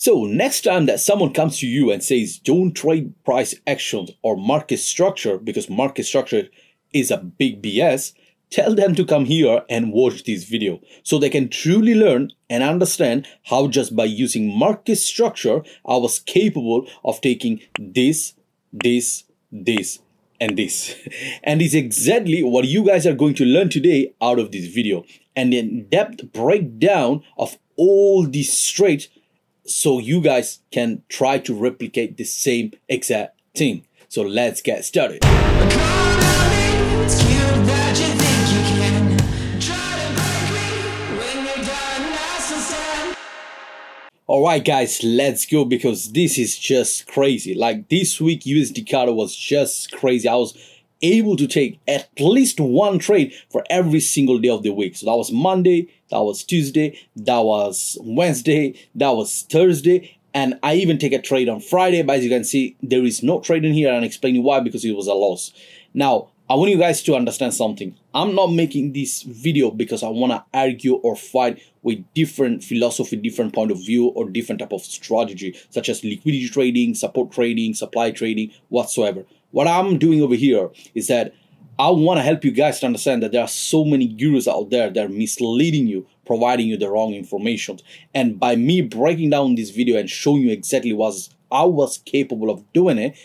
So next time that someone comes to you and says, don't trade price actions or market structure because market structure is a big BS, tell them to come here and watch this video so they can truly learn and understand how just by using market structure, I was capable of taking this, and this. And it's exactly what you guys are going to learn today out of this video. An in-depth breakdown of all these trades so you guys can try to replicate the same exact thing. So let's get started. Alright guys, let's go because this is just crazy. Like this week USD CAD was just crazy. I was able to take at least one trade for every single day of the week. So that was Monday, that was Tuesday, that was Wednesday, that was Thursday, and I even take a trade on Friday. But as you can see, there is no trade in here, and I'll explain you why, because it was a loss. Now, I want you guys to understand something. I'm not making this video because I want to argue or fight with different philosophy, different point of view, or different type of strategy, such as liquidity trading, support trading, supply trading, whatsoever. What I'm doing over here is that I want to help you guys to understand that there are so many gurus out there that are misleading you, providing you the wrong information. And by me breaking down this video and showing you exactly what I was capable of doing it,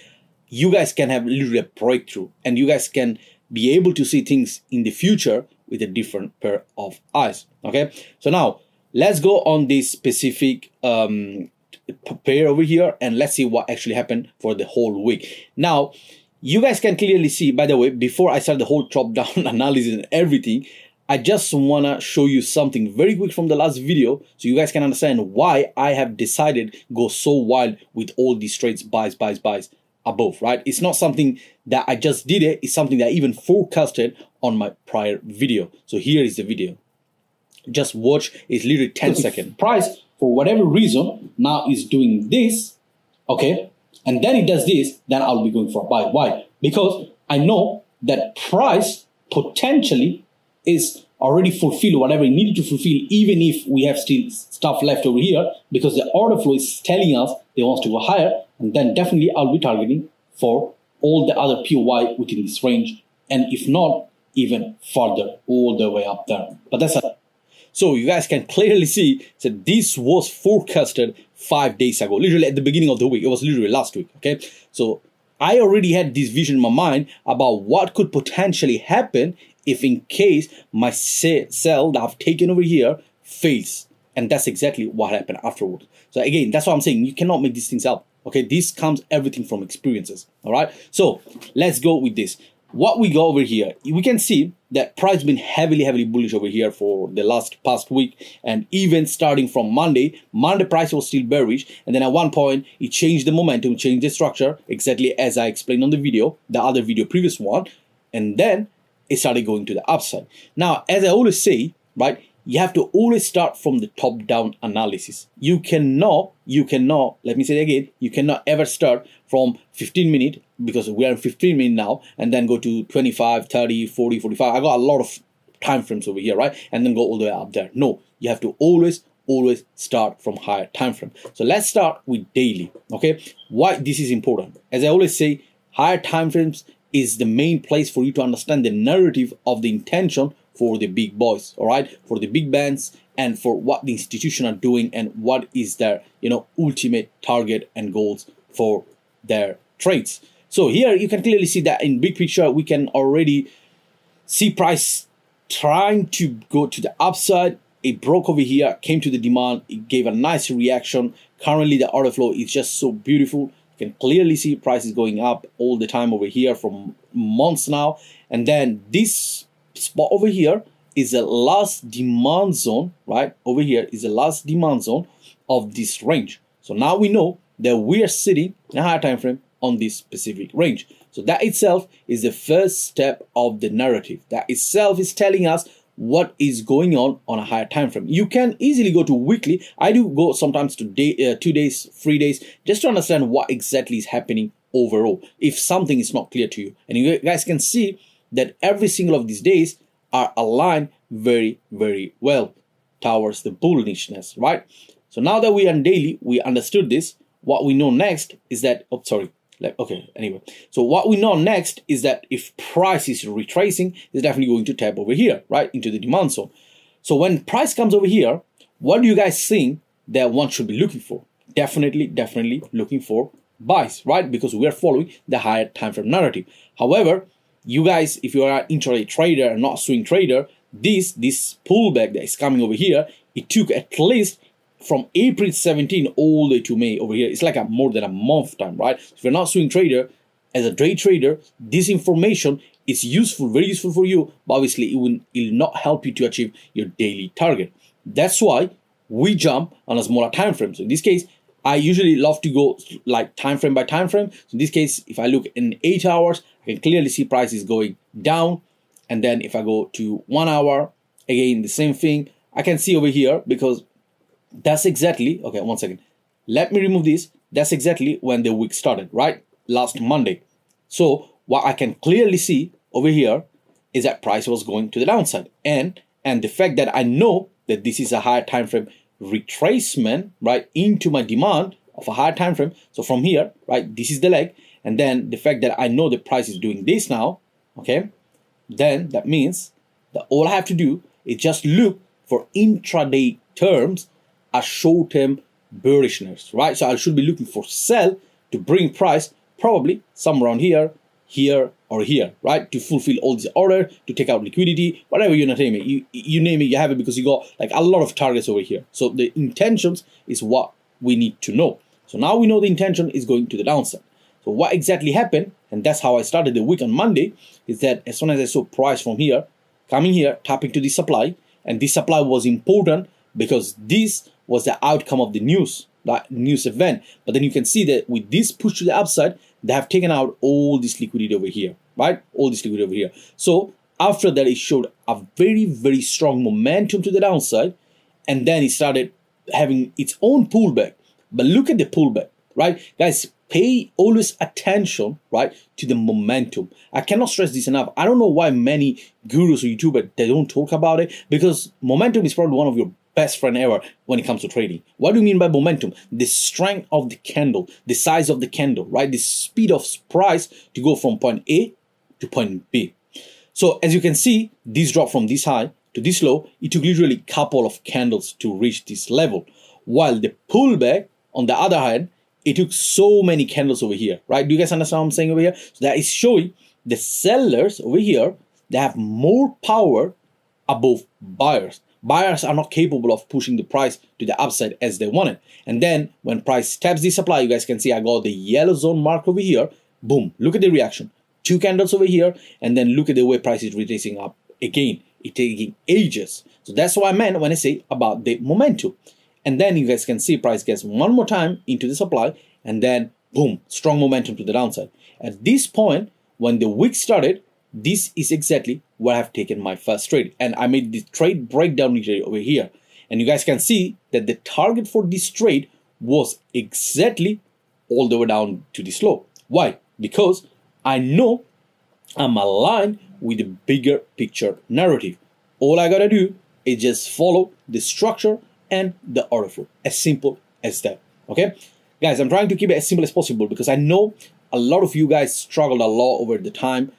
you guys can have literally a breakthrough, and you guys can be able to see things in the future with a different pair of eyes. Okay, so now let's go on this specific pair over here, and let's see what actually happened for the whole week. Now, you guys can clearly see, by the way, before I start the whole top-down analysis and everything, I just want to show you something very quick from the last video so you guys can understand why I have decided go so wild with all these trades, buys above, right? It's not something that I just did it. It's something that I even forecasted on my prior video. So here is the video. Just watch. It's literally 10 seconds. Price, for whatever reason, now is doing this, okay? And then it does this, then I'll be going for a buy. Why? Because I know that price potentially is already fulfilled whatever it needed to fulfill, even if we have still stuff left over here, because the order flow is telling us they want to go higher, and then definitely I'll be targeting for all the other POY within this range, and if not, even further, all the way up there. But that's it. So you guys can clearly see that this was forecasted 5 days ago, literally at the beginning of the week. It was literally last week, okay? So I already had this vision in my mind about what could potentially happen if in case my sell that I've taken over here fails. And that's exactly what happened afterwards. So again, that's what I'm saying. You cannot make these things up. Okay, this comes everything from experiences. All right, so let's go with this. What we go over here, we can see that price has been heavily bullish over here for the past week, and even starting from Monday price was still bearish, and then at one point it changed the momentum, changed the structure, exactly as I explained on the video, the other video, previous one, and then it started going to the upside. Now, as I always say, right, you have to always start from the top-down analysis. You cannot, let me say it again, you cannot ever start from 15 minutes, because we are in 15 minutes now, and then go to 25, 30, 40, 45. I got a lot of time frames over here, right? And then go all the way up there. No, you have to always start from higher time frame. So let's start with daily, okay? Why this is important? As I always say, higher time frames is the main place for you to understand the narrative of the intention for the big boys, all right, for the big bands, and for what the institution are doing and what is their, ultimate target and goals for their trades. So here you can clearly see that in big picture, we can already see price trying to go to the upside. It broke over here, came to the demand, it gave a nice reaction. Currently the order flow is just so beautiful. You can clearly see price is going up all the time over here from months now. And then this spot over here is the last demand zone, right? Over here is the last demand zone of this range. So now we know that we are sitting in a higher time frame on this specific range. So that itself is the first step of the narrative. That itself is telling us what is going on a higher time frame. You can easily go to weekly. I do go sometimes to 2 days, 3 days, just to understand what exactly is happening overall, if something is not clear to you. And you guys can see that every single of these days are aligned very well towards the bullishness, right? So now that we are on daily, we understood this. What we know next is that, oh, sorry. Okay, anyway. So what we know next is that if price is retracing, it's definitely going to tap over here, right, into the demand zone. So when price comes over here, what do you guys think that one should be looking for? Definitely looking for buys, right? Because we are following the higher time frame narrative. However, you guys, if you are an intraday trader and not swing trader, this pullback that is coming over here, it took at least from April 17 all the way to May over here. It's like more than a month time, right? If you're not swing trader, as a day trader, this information is useful, very useful for you, but obviously it will not help you to achieve your daily target. That's why we jump on a smaller time frame. So in this case, I usually love to go like time frame by time frame. So in this case, if I look in 8 hours, I can clearly see prices going down. And then if I go to 1 hour, again, the same thing. I can see over here because that's exactly, okay, 1 second. Let me remove this. That's exactly when the week started, right? Last Monday. So what I can clearly see over here is that price was going to the downside. And the fact that I know that this is a higher time frame retracement, right, into my demand of a higher time frame. So from here, right, this is the leg. And then the fact that I know the price is doing this now, okay, then that means that all I have to do is just look for intraday terms as short-term bearishness, right? So I should be looking for sell to bring price probably somewhere around here, here, or here, right? To fulfill all these orders, to take out liquidity, whatever you name it. You name it, you have it because you got like a lot of targets over here. So the intentions is what we need to know. So now we know the intention is going to the downside. So what exactly happened, and that's how I started the week on Monday, is that as soon as I saw price from here, coming here, tapping to the supply, and this supply was important because this was the outcome of the news, that news event. But then you can see that with this push to the upside, they have taken out all this liquidity over here, right? All this liquidity over here. So after that, it showed a very strong momentum to the downside, and then it started having its own pullback. But look at the pullback, right? Guys, pay always attention, right, to the momentum. I cannot stress this enough. I don't know why many gurus or YouTubers, they don't talk about it, because momentum is probably one of your best friend ever when it comes to trading. What do you mean by momentum? The strength of the candle, the size of the candle, right? The speed of price to go from point A to point B. So as you can see, this drop from this high to this low, it took literally a couple of candles to reach this level. While the pullback, on the other hand, it took so many candles over here, right? Do you guys understand what I'm saying over here? So that is showing the sellers over here, they have more power above buyers. Buyers are not capable of pushing the price to the upside as they want it. And then when price taps the supply, you guys can see I got the yellow zone mark over here. Boom, look at the reaction. 2 candles over here, and then look at the way price is retracing up again. It's taking ages. So that's what I meant when I say about the momentum. And then you guys can see price gets one more time into the supply, and then boom, strong momentum to the downside. At this point, when the week started, this is exactly where I've taken my first trade. And I made the trade breakdown over here. And you guys can see that the target for this trade was exactly all the way down to this low. Why? Because I know I'm aligned with the bigger picture narrative. All I gotta do is just follow the structure and the order flow. As simple as that. Okay? Guys, I'm trying to keep it as simple as possible because I know a lot of you guys struggled a lot over the time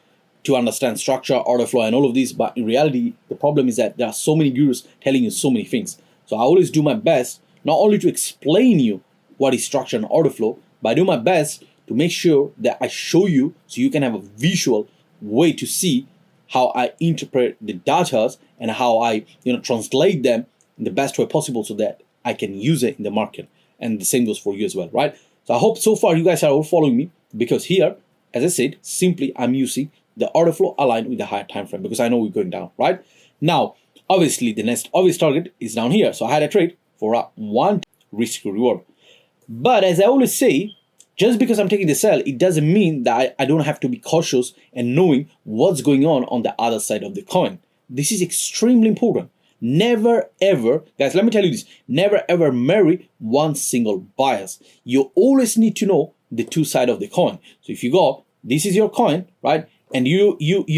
to understand structure, order flow, and all of this. But in reality, the problem is that there are so many gurus telling you so many things. So I always do my best not only to explain you what is structure and order flow, but I do my best to make sure that I show you so you can have a visual way to see how I interpret the data and how I translate them in the best way possible so that I can use it in the market. And the same goes for you as well, right? So I hope so far you guys are all following me, because here, as I said, simply I'm using the order flow aligned with the higher time frame because I know we're going down, right? Now, obviously, the next obvious target is down here. So I had a trade for a 1 risk reward. But as I always say, just because I'm taking the sell, it doesn't mean that I don't have to be cautious and knowing what's going on the other side of the coin. This is extremely important. Never ever, guys, let me tell you this, never ever marry one single bias. You always need to know the two sides of the coin. So if you go, this is your coin, right? And you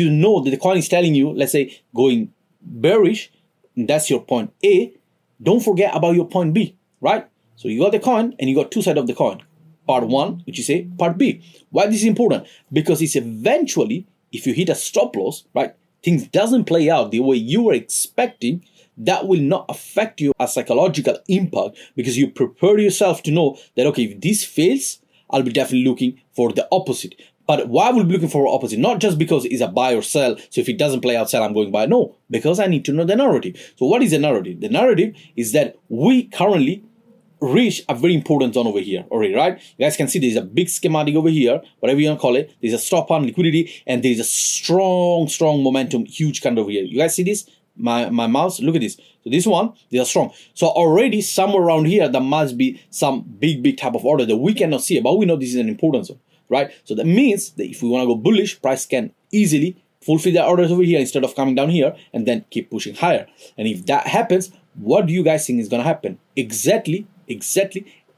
know that the coin is telling you, let's say, going bearish, and that's your point A. Don't forget about your point B. right? So you got the coin and you got two sides of the coin. Part one, which is A, part B. Why this is important? Because it's eventually, if you hit a stop loss, right, things doesn't play out the way you were expecting, that will not affect you as psychological impact because you prepare yourself to know that, okay, if this fails, I'll be definitely looking for the opposite. But why will I be looking for opposite? Not just because it's a buy or sell. So if it doesn't play out, sell, I'm going buy. No, because I need to know the narrative. So what is the narrative? The narrative is that we currently reach a very important zone over here already, right? You guys can see there's a big schematic over here, whatever you want to call it. There's a stop on liquidity and there's a strong momentum, huge candle over here. You guys see this? My mouse, look at this. So this one, they are strong. So already somewhere around here, there must be some big type of order that we cannot see, but we know this is an important zone, right? So that means that if we want to go bullish, price can easily fulfill the orders over here instead of coming down here and then keep pushing higher. And if that happens, what do you guys think is going to happen? Exactly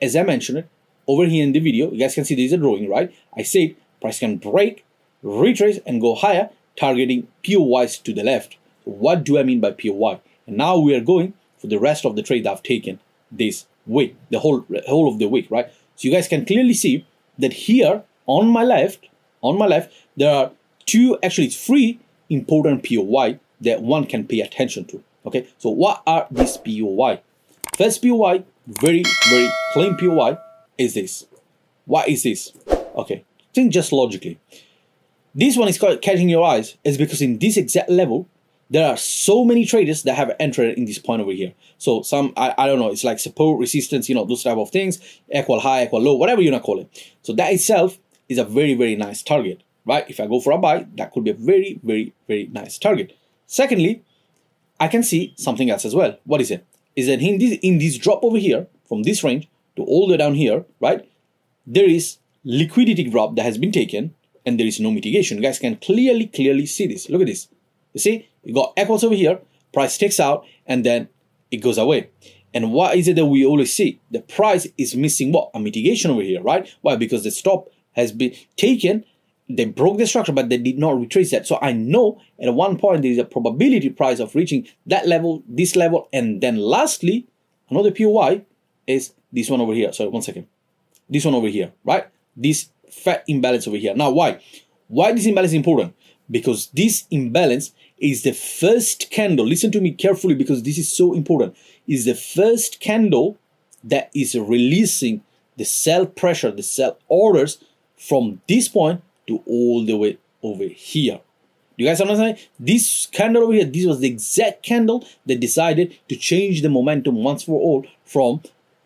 as I mentioned it over here in the video. You guys can see there's a drawing, right? I said price can break, retrace, and go higher, targeting POYs to the left. What do I mean by POY? And now we are going for the rest of the trade I've taken this week, the whole of the week, right? So you guys can clearly see that here on my left, there are three important POY that one can pay attention to. Okay, so what are these POY? First POY, very plain POY, is this. What is this? Okay, think just logically. This one is catching your eyes is because in this exact level, there are so many traders that have entered in this point over here. So some, I don't know, it's like support, resistance, those type of things, equal high, equal low, whatever you want to call it. So that itself is a very nice target, right? If I go for a buy, that could be a very nice target. Secondly, I can see something else as well. What is it? Is that in this drop over here, from this range to all the way down here, right? There is liquidity drop that has been taken and there is no mitigation. You guys can clearly see this. Look at this. You see, you got equals over here, price takes out, and then it goes away. And what is it that we always see? The price is missing what? A mitigation over here, right? Why? Because the stop has been taken, they broke the structure, but they did not retrace that. So I know at one point there is a probability price of reaching that level, this level, and then lastly, another POY is this one over here. Sorry, 1 second. This one over here, right? This fat imbalance over here. Now, why? Why this imbalance is important? Because this imbalance is the first candle, listen to me carefully because this is so important, is the first candle that is releasing the sell pressure, the sell orders from this point to all the way over here. Do you guys understand? This candle over here, this was the exact candle that decided to change the momentum once for all from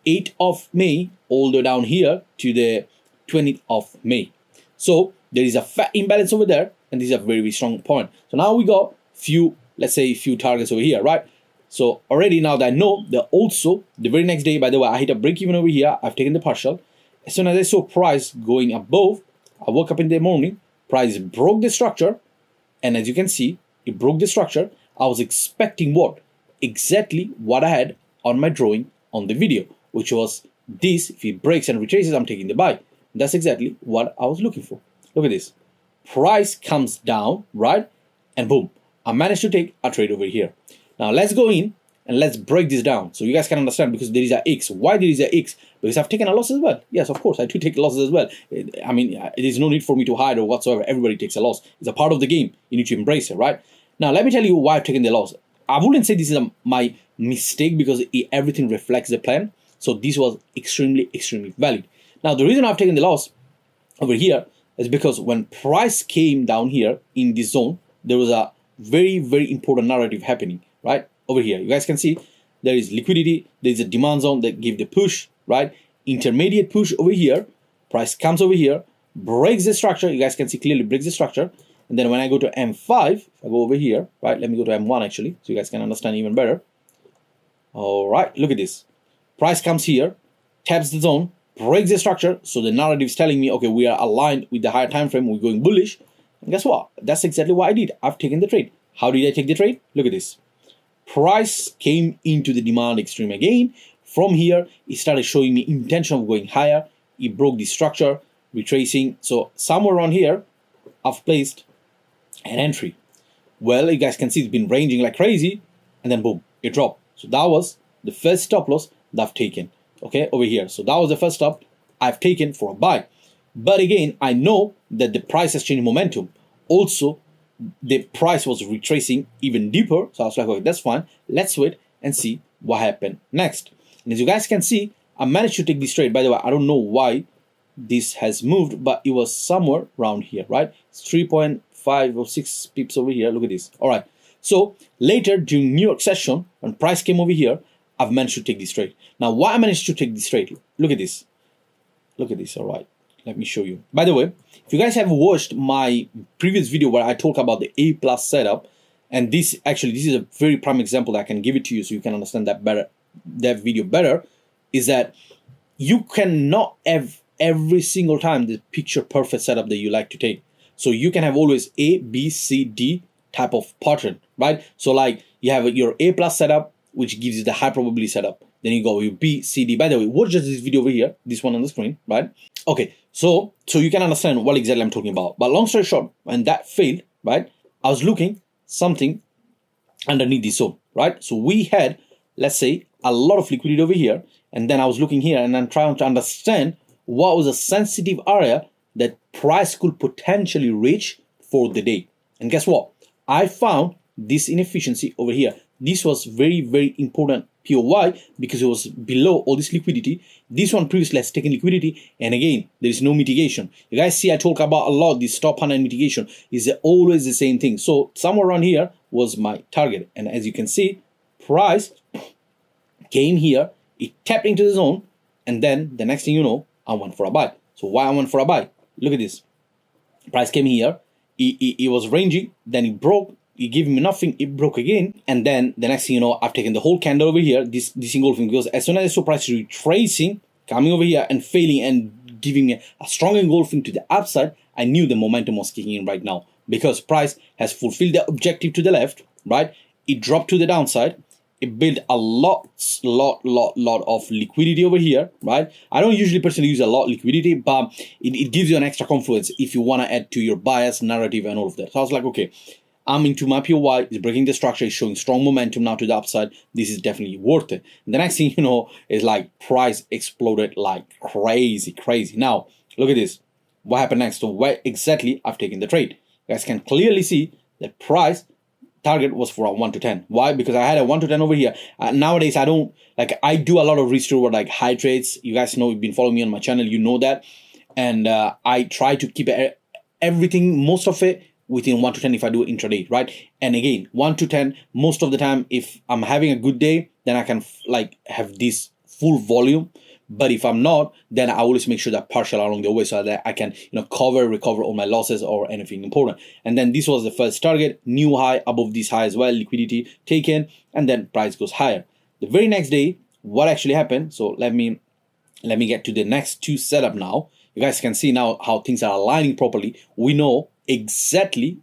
8th of May all the way down here to the 20th of May. So there is a fat imbalance over there, and this is a very strong point. So now we got let's say few targets over here, right? So already now that I know that also the very next day, by the way, I hit a break even over here. I've taken the partial. As soon as I saw price going above, I woke up in the morning, price broke the structure, and as you can see, it broke the structure. I was expecting what? Exactly what I had on my drawing on the video, which was this. If it breaks and retraces, I'm taking the buy. That's exactly what I was looking for. Look at this. Price comes down, right? And boom, I managed to take a trade over here. Now let's go in and let's break this down so you guys can understand, because there is a X. Why there is a X? Because I've taken a loss as well. Yes, of course, I do take losses as well. I mean, there's no need for me to hide or whatsoever. Everybody takes a loss. It's a part of the game. You need to embrace it, right? Now, let me tell you why I've taken the loss. I wouldn't say this is my mistake because everything reflects the plan. So this was extremely valid. Now, the reason I've taken the loss over here is because when price came down here in this zone, there was a very important narrative happening, right? Over here, you guys can see there is liquidity, there is a demand zone that gave the push, right? Intermediate push over here, price comes over here, breaks the structure, you guys can see clearly breaks the structure, and then when I go to M5, if I go over here, right, let me go to M1 actually, so you guys can understand even better. All right, look at this. Price comes here, taps the zone, breaks the structure, so the narrative is telling me, okay, we are aligned with the higher time frame, we're going bullish, and guess what? That's exactly what I did. I've taken the trade. How did I take the trade? Look at this. Price came into the demand extreme again. From here, it started showing me intention of going higher. It broke the structure, retracing. So somewhere around here, I've placed an entry. Well, you guys can see it's been ranging like crazy, and then boom, it dropped. So that was the first stop loss that I've taken. okay, over here. So that was the first stop I've taken for a buy. But again, I know that the price has changed momentum. Also, the price was retracing even deeper. So I was like, okay, that's fine. Let's wait and see what happened next. And as you guys can see, I managed to take this trade. By the way, I don't know why this has moved, but it was somewhere around here, right? It's 3.5 or 6 pips over here. Look at this. All right. So later during New York session, when price came over here, I've managed to take this trade. Now, why I managed to take this trade? Look at this. Look at this. All right. Let me show you. By the way, if you guys have watched my previous video where I talk about the A plus setup, and this is a very prime example that I can give it to you so you can understand that better, that video better, is that you cannot have every single time the picture perfect setup that you like to take. So you can have always A, B, C, D type of pattern, right? So like you have your A plus setup, which gives you the high probability setup. Then you go with B, C, D. By the way, watch just this video over here, this one on the screen, right? Okay, so you can understand what exactly I'm talking about. But long story short, when that failed, right, I was looking something underneath this zone, right? So we had, let's say, a lot of liquidity over here, and then I was looking here and I'm trying to understand what was a sensitive area that price could potentially reach for the day. And guess what? I found this inefficiency over here. This was very, very important POY because it was below all this liquidity. This one previously has taken liquidity, and again, there is no mitigation. You guys see I talk about a lot this stop hand and mitigation is always the same thing. So somewhere around here was my target, and as you can see, price came here, it tapped into the zone, and then the next thing you know, I went for a buy. So why I went for a buy? Look at this. Price came here, it was ranging, then it broke. It gave me nothing, it broke again, and then the next thing you know, I've taken the whole candle over here, this engulfing, because as soon as I saw price retracing, coming over here and failing and giving me a strong engulfing to the upside, I knew the momentum was kicking in right now, because price has fulfilled the objective to the left, right? It dropped to the downside, it built a lot of liquidity over here, right? I don't usually personally use a lot of liquidity, but it gives you an extra confluence if you want to add to your bias, narrative, and all of that. So I was like, okay, I'm into my POY, it's breaking the structure, it's showing strong momentum now to the upside. This is definitely worth it. And the next thing you know is like price exploded like crazy. Now, look at this. What happened next? So where exactly I've taken the trade? You guys can clearly see that price target was for a 1 to 10. Why? Because I had a 1 to 10 over here. Nowadays, I don't, like, I do a lot of risk reward, like high trades. You guys know, you've been following me on my channel, you know that. And I try to keep everything, most of it, within 1 to 10 if I do intraday, right? And again, 1 to 10, most of the time, if I'm having a good day, then I can like have this full volume. But if I'm not, then I always make sure that partial along the way so that I can, recover all my losses or anything important. And then this was the first target, new high above this high as well, liquidity taken, and then price goes higher. The very next day, what actually happened? So let me get to the next two setup now. You guys can see now how things are aligning properly. We know exactly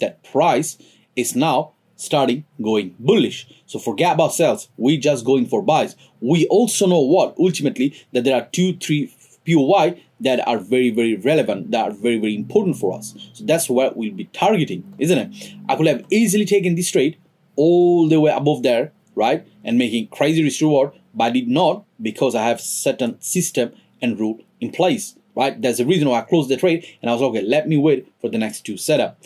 that price is now starting going bullish. So forget about sells. We just going for buys. We also know what ultimately that there are 2-3 POY that are very, very relevant, that are very, very important for us. So that's what we'll be targeting, isn't it? I could have easily taken this trade all the way above there, right, and making crazy risk reward, but I did not because I have certain system and rule in place, right? That's the reason why I closed the trade, and I was like, okay, let me wait for the next two setup.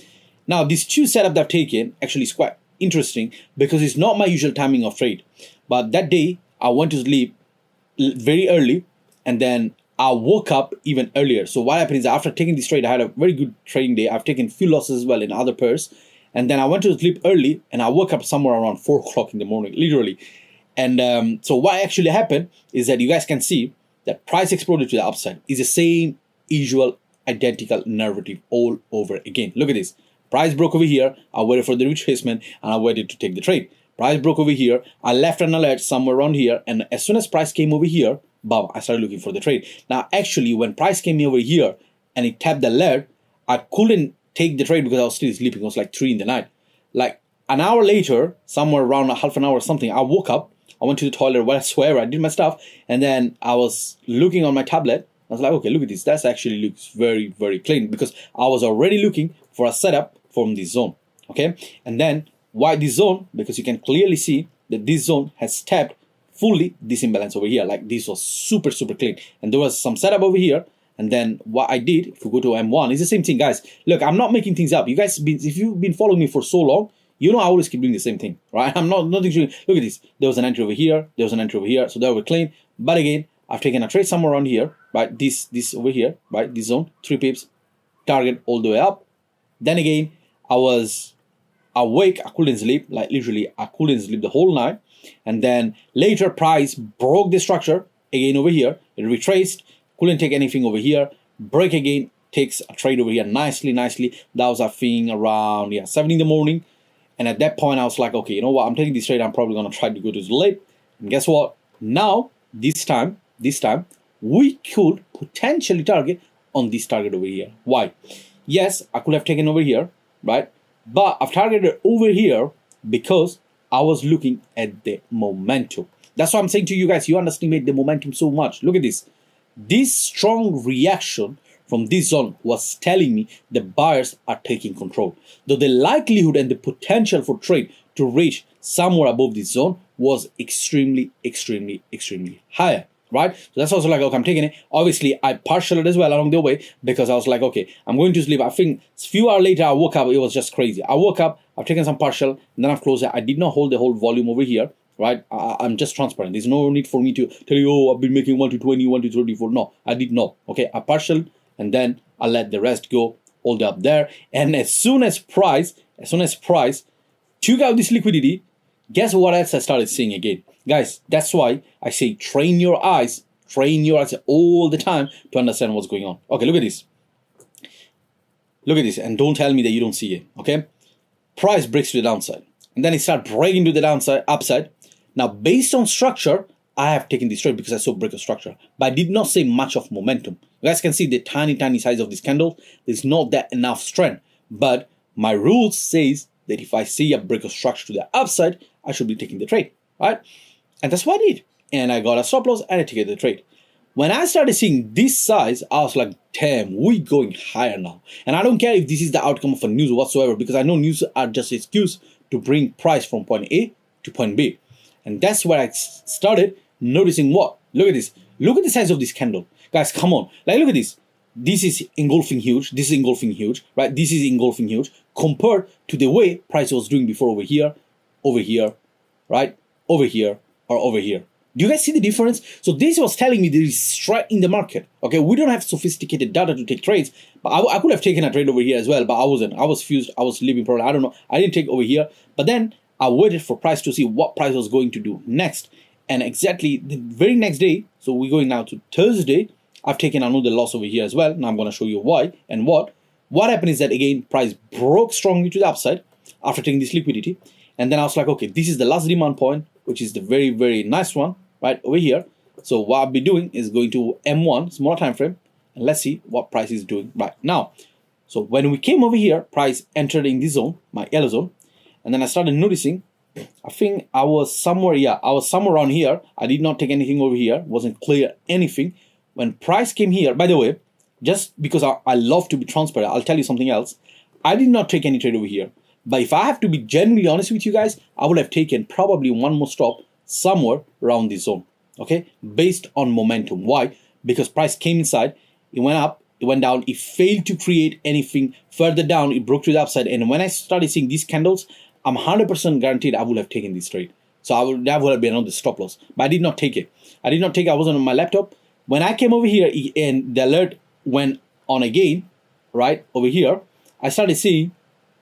Now, these two setup that I've taken actually is quite interesting because it's not my usual timing of trade. But that day, I went to sleep very early, and then I woke up even earlier. So what happened is after taking this trade, I had a very good trading day. I've taken few losses as well in other pairs. And then I went to sleep early, and I woke up somewhere around 4 o'clock in the morning, literally. And so what actually happened is that you guys can see that price exploded to the upside. It's the same usual identical narrative all over again. Look at this. Price broke over here. I waited for the retracement, and I waited to take the trade. Price broke over here. I left an alert somewhere around here, and as soon as price came over here, bam, I started looking for the trade. Now, actually, when price came over here and it tapped the alert, I couldn't take the trade because I was still sleeping. It was like 3 in the night. Like an hour later, somewhere around a half an hour or something, I woke up. I went to the toilet, whatsoever, I did my stuff, and then I was looking on my tablet. I was like, okay, look at this. That actually looks very, very clean because I was already looking for a setup from this zone, okay? And then why this zone? Because you can clearly see that this zone has tapped fully this imbalance over here. Like this was super clean, and there was some setup over here. And then what I did, if we go to M1, it's the same thing, guys. Look, I'm not making things up. You guys, if you've been following me for so long, you know I always keep doing the same thing, right? I'm not nothing. Look at this. There was an entry over here. There was an entry over here. So they were clean. But again, I've taken a trade somewhere around here, right? This over here, right? This zone, 3 pips, target all the way up. Then again, I was awake. I couldn't sleep. Like literally, I couldn't sleep the whole night. And then later, price broke the structure again over here. It retraced. Couldn't take anything over here. Break again. Takes a trade over here nicely. That was a thing around 7 in the morning. And at that point, I was like, okay, you know what? I'm taking this trade. I'm probably gonna try to go to sleep. And guess what? Now, this time, we could potentially target on this target over here. Why? Yes, I could have taken over here, right? But I've targeted over here because I was looking at the momentum. That's why I'm saying to you guys, you underestimate the momentum so much. Look at this. This strong reaction from this zone was telling me the buyers are taking control. Though the likelihood and the potential for trade to reach somewhere above this zone was extremely higher, right? So that's also like, okay, I'm taking it. Obviously, I partialed it as well along the way because I was like, okay, I'm going to sleep. I think a few hours later, I woke up. It was just crazy. I woke up, I've taken some partial, and then I've closed it. I did not hold the whole volume over here. Right, I'm just transparent. There's no need for me to tell you, oh, I've been making 1 to 20, 1 to 34. No, I did not. Okay, I partial, and then I let the rest go all the way up there. And as soon as price took out this liquidity, guess what else I started seeing again, guys? That's why I say train your eyes all the time to understand what's going on. Okay, look at this, and don't tell me that you don't see it. Okay, price breaks to the downside, and then it starts breaking to the downside, upside. Now, based on structure, I have taken this trade because I saw break of structure, but I did not see much of momentum. You guys can see the tiny size of this candle. There's not that enough strength, but my rules says that if I see a break of structure to the upside, I should be taking the trade, right? And that's what I did. And I got a stop loss and I took the trade. When I started seeing this size, I was like, damn, we going higher now. And I don't care if this is the outcome of a news whatsoever, because I know news are just an excuse to bring price from point A to point B. And that's where I started noticing what? Look at this. Look at the size of this candle. Guys, come on. Like, look at this. This is engulfing huge. This is engulfing huge, right? This is engulfing huge compared to the way price was doing before over here, right? Over here, or over here. Do you guys see the difference? So this was telling me there is strength in the market. Okay, we don't have sophisticated data to take trades, but I could have taken a trade over here as well, but I wasn't. I was fused. I was sleeping probably. I don't know. I didn't take over here, but then I waited for price to see what price was going to do next. And exactly the very next day, so we're going now to Thursday, I've taken another loss over here as well. Now I'm going to show you why and what. What happened is that again, price broke strongly to the upside after taking this liquidity. And then I was like, okay, this is the last demand point, which is the very nice one right over here. So what I'll be doing is going to M1, smaller time frame, and let's see what price is doing right now. So when we came over here, price entered in this zone, my yellow zone. And then I started noticing, I think I was somewhere around here. I did not take anything over here, wasn't clear anything. When price came here, by the way, just because I love to be transparent, I'll tell you something else. I did not take any trade over here. But if I have to be genuinely honest with you guys, I would have taken probably one more stop somewhere around this zone, okay? Based on momentum. Why? Because price came inside, it went up, it went down, it failed to create anything further down, it broke to the upside. And when I started seeing these candles, I'm 100% guaranteed I would have taken this trade. So that would have been another stop loss. But I did not take it. I wasn't on my laptop. When I came over here and the alert went on again, right, over here, I started seeing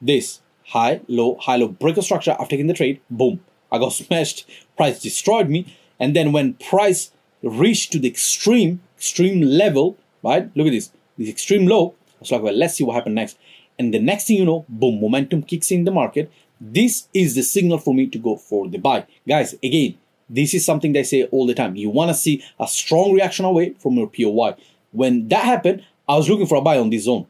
this high, low, break of structure. I've taken the trade, boom. I got smashed, price destroyed me. And then when price reached to the extreme level, right, look at this extreme low, I was like, well, let's see what happened next. And the next thing you know, boom, momentum kicks in the market. This is the signal for me to go for the buy. Guys, again, this is something they say all the time. You want to see a strong reaction away from your POY. When that happened, I was looking for a buy on this zone.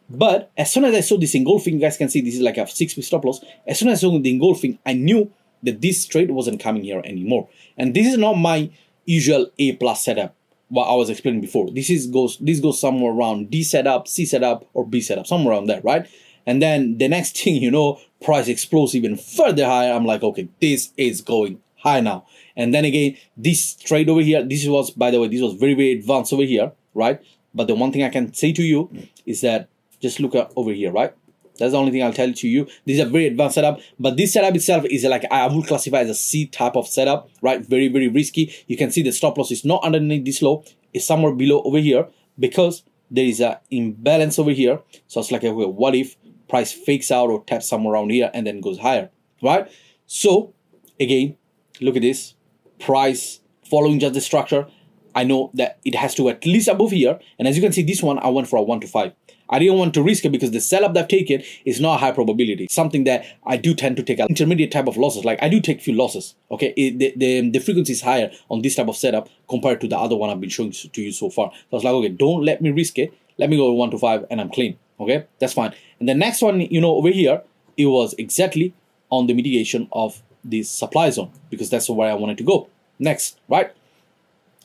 But as soon as I saw this engulfing, you guys can see this is like a 6-piece stop loss. As soon as I saw the engulfing, I knew that this trade wasn't coming here anymore. And this is not my usual A+ setup, what I was explaining before. This goes somewhere around D setup, C setup, or B setup, somewhere around there, right? And then the next thing you know, price explodes even further higher. I'm like, okay, this is going high now. And then again, this trade over here, this was, by the way, this was very, very advanced over here, right? But the one thing I can say to you is that just look at over here, right? That's the only thing I'll tell to you. This is a very advanced setup, but this setup itself is like, I would classify as a C type of setup, right? Very, very risky. You can see the stop loss is not underneath this low, it's somewhere below over here, because there is an imbalance over here. So it's like, okay, what if price fakes out or taps somewhere around here and then goes higher, right? So again, look at this price following just the structure. I know that it has to at least above here, and as you can see, this one I went for a 1 to 5. I didn't want to risk it because the setup that I've taken is not a high probability. Something that I do tend to take an intermediate type of losses. Like I do take few losses. Okay, the frequency is higher on this type of setup compared to the other one I've been showing to you so far. So I was like, okay, don't let me risk it. Let me go 1 to 5 and I'm clean. Okay, that's fine. And the next one, you know, over here, it was exactly on the mitigation of this supply zone because that's where I wanted to go next, right?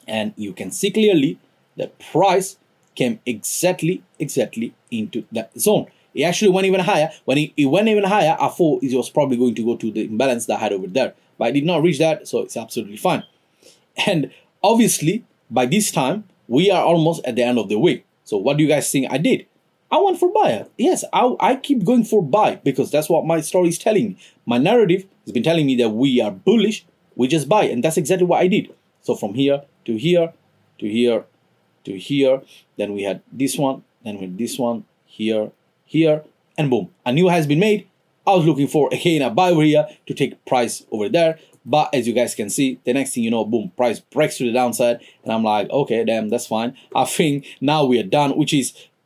And you can see clearly that price came exactly into that zone. It actually went even higher. When it went even higher, I thought it was probably going to go to the imbalance that I had over there, but I did not reach that, so it's absolutely fine. And obviously, by this time, we are almost at the end of the week. So what do you guys think I did? I went for buy. Yes, I keep going for buy because that's what my story is telling me. My narrative has been telling me that we are bullish, we just buy, and that's exactly what I did. So from here to here to here to here, then we had this one, then with this one, here, here, and boom, a new high has been made. I was looking for again a buy over here to take price over there, but as you guys can see, the next thing you know, boom, price breaks to the downside, and I'm like, okay, damn, that's fine. I think now we are done, which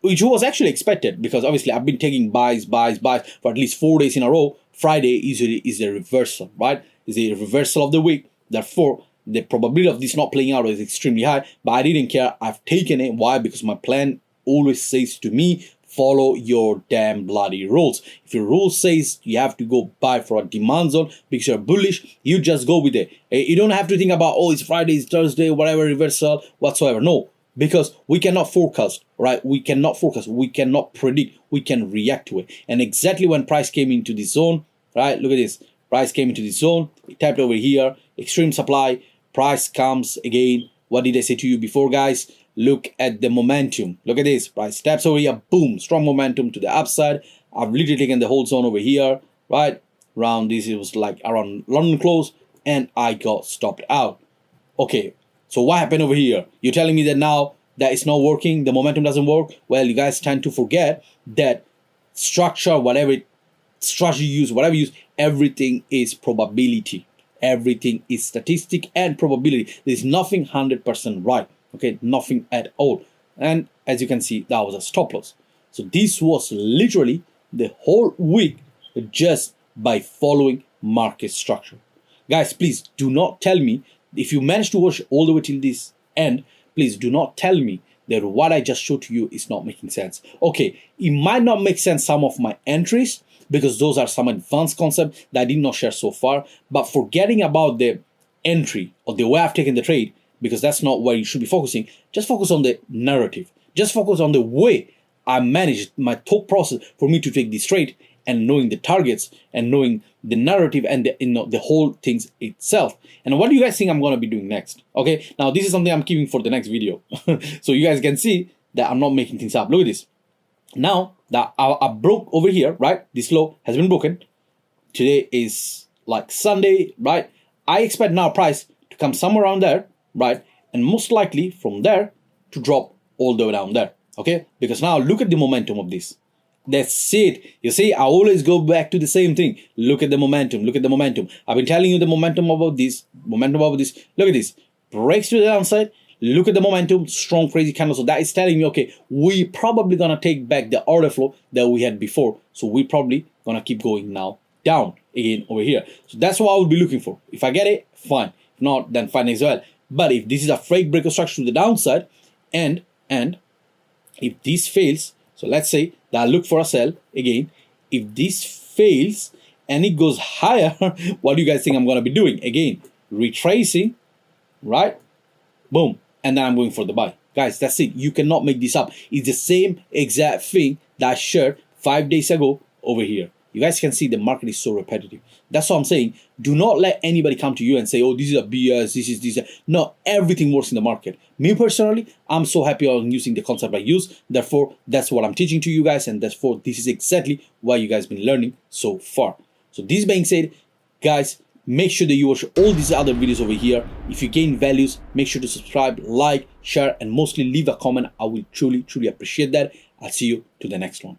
was actually expected because obviously I've been taking buys for at least 4 days in a row. Friday usually is the reversal, right? Is a reversal of the week. Therefore, the probability of this not playing out is extremely high, but I didn't care. I've taken it. Why? Because my plan always says to me, follow your damn bloody rules. If your rule says you have to go buy for a demand zone because you're bullish, you just go with it. You don't have to think about, oh, it's Friday, it's Thursday, whatever, reversal, whatsoever. No, because we cannot forecast, right? We cannot forecast. We cannot predict. We can react to it. And exactly when price came into this zone, right? Look at this. Price came into this zone. It tapped over here. Extreme supply. Price comes again. What did I say to you before, guys? Look at the momentum. Look at this. Price taps over here. Boom. Strong momentum to the upside. I've literally taken the whole zone over here, right? Around this, it was like around London close, and I got stopped out. Okay, so what happened over here? You're telling me that now that it's not working, the momentum doesn't work? Well, you guys tend to forget that structure, whatever strategy you use, whatever you use, everything is probability. Everything is statistic and probability. There's nothing 100% right. Okay, nothing at all. And as you can see, that was a stop loss. So this was literally the whole week just by following market structure. Guys, please do not tell me, if you managed to watch all the way till this end, please do not tell me that what I just showed to you is not making sense. Okay, it might not make sense some of my entries, because those are some advanced concepts that I did not share so far. But forgetting about the entry or the way I've taken the trade, because that's not where you should be focusing, just focus on the narrative. Just focus on the way I managed my thought process for me to take this trade, and knowing the targets and knowing the narrative and the whole things itself. And what do you guys think I'm going to be doing next? Okay, now this is something I'm keeping for the next video. So you guys can see that I'm not making things up. Look at this. Now that I broke over here, right? This low has been broken. Today is like Sunday, right? I expect now price to come somewhere around there, right? And most likely from there to drop all the way down there, okay? Because now look at the momentum of this. That's it. You see, I always go back to the same thing. Look at the momentum. Look at the momentum. I've been telling you the momentum about this. Momentum about this. Look at this. Breaks to the downside. Look at the momentum, strong, crazy candle. So that is telling me, okay, we probably gonna take back the order flow that we had before. So we probably gonna keep going now down again over here. So that's what I would be looking for. If I get it, fine. If not, then fine as well. But if this is a fake breaker structure to the downside, and if this fails, so let's say that I look for a sell again. If this fails and it goes higher, what do you guys think I'm gonna be doing? Again, retracing, right? Boom. And then I'm going for the buy. Guys, that's it. You cannot make this up. It's the same exact thing that I shared 5 days ago over here. You guys can see the market is so repetitive. That's what I'm saying. Do not let anybody come to you and say, oh, this is a BS, this is this. No, everything works in the market. Me personally, I'm so happy on using the concept I use. Therefore, that's what I'm teaching to you guys. And therefore, this is exactly what you guys been learning so far. So this being said, guys, make sure that you watch all these other videos over here. If you gain values, make sure to subscribe, like, share, and mostly leave a comment. I will truly, truly appreciate that. I'll see you to the next one.